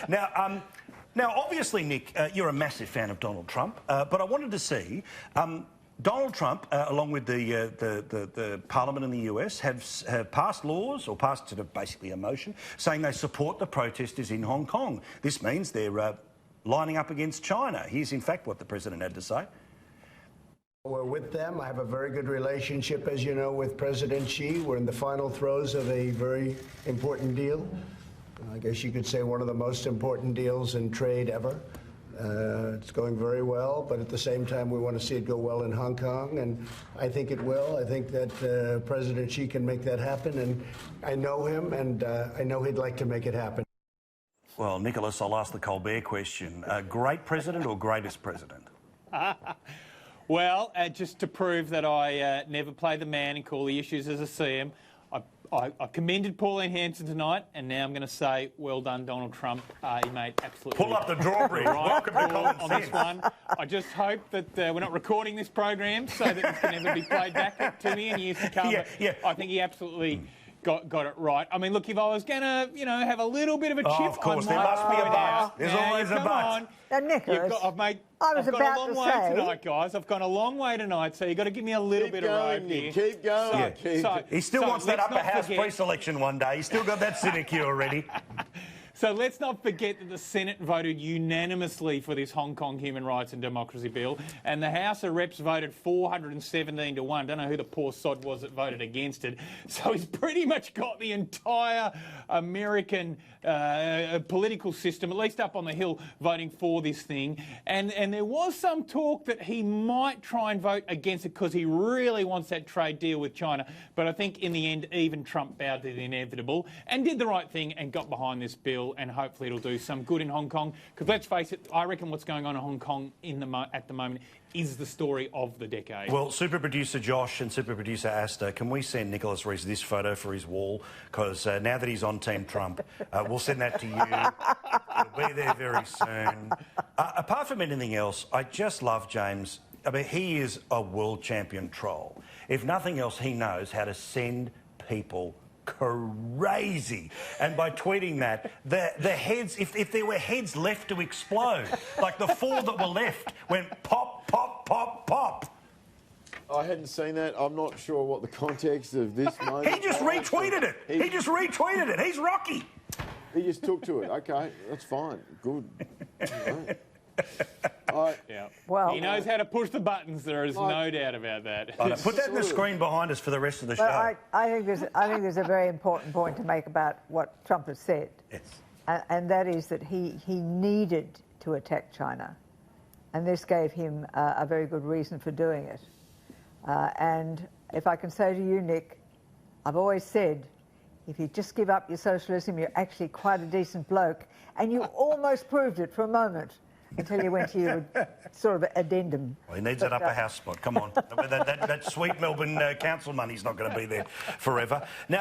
Now, obviously, Nick, you're a massive fan of Donald Trump, but I wanted to see Donald Trump, along with the Parliament in the US, have passed laws or passed sort of basically a motion saying they support the protesters in Hong Kong. This means they're lining up against China. Here's, in fact, what the president had to say. We're with them. I have a very good relationship, as you know, with President Xi. We're in the final throes of a very important deal. I guess you could say one of the most important deals in trade ever. It's going very well, but at the same time, we want to see it go well in Hong Kong, and I think it will. I think that President Xi can make that happen, and I know him, and I know he'd like to make it happen. Well, Nicholas, I'll ask the Colbert question. Great president or greatest president? Well, just to prove that I never play the man and call the issues as I see them, I commended Pauline Hanson tonight, and now I'm going to say, well done, Donald Trump. He made absolutely... Pull up the drawbridge. Welcome to Common Sense. On this one. I just hope that we're not recording this program so that this can never be played back to me in years to come. Yeah. I think he absolutely... Got it right. I mean, look, if I was going to, have a little bit of a chip, of course, there must be a but. There's always a but. Now, Nicholas, I've gone a long way tonight, guys. I've gone a long way tonight, so you've got to give me a little bit of rope here. Keep going. He still wants that upper house pre-selection one day. He's still got that sinecure already. So let's not forget that the Senate voted unanimously for this Hong Kong Human Rights and Democracy Bill, and the House of Reps voted 417 to 1. Don't know who the poor sod was that voted against it. So he's pretty much got the entire American political system, at least up on the Hill, voting for this thing. And there was some talk that he might try and vote against it because he really wants that trade deal with China. But I think in the end, even Trump bowed to the inevitable and did the right thing and got behind this bill. And hopefully it'll do some good in Hong Kong. Because let's face it, I reckon what's going on in Hong Kong at the moment is the story of the decade. Well, super producer Josh and super producer Asta, can we send Nicholas Rees this photo for his wall? Because now that he's on Team Trump, we'll send that to you. It'll be there very soon. Apart from anything else, I just love James. I mean, he is a world champion troll. If nothing else, he knows how to send people crazy, and by tweeting that, the heads, if there were heads left to explode, like the 4 that were left went pop, pop, pop, pop. I hadn't seen that. I'm not sure what the context of this moment. He just retweeted it. He just retweeted it. He's Rocky. He just took to it. Okay, that's fine. Good. Yeah. Well, he knows how to push the buttons. There is no doubt about that. Put that in the screen behind us for the rest of the show. I think there's a very important point to make about what Trump has said. Yes. And that is that he needed to attack China, and this gave him a very good reason for doing it. And if I can say to you, Nick, I've always said, if you just give up your socialism, you're actually quite a decent bloke, and you almost proved it for a moment. Until you went to your sort of addendum. Well, he needs that upper house spot. Come on. that sweet Melbourne council money's not going to be there forever. Now,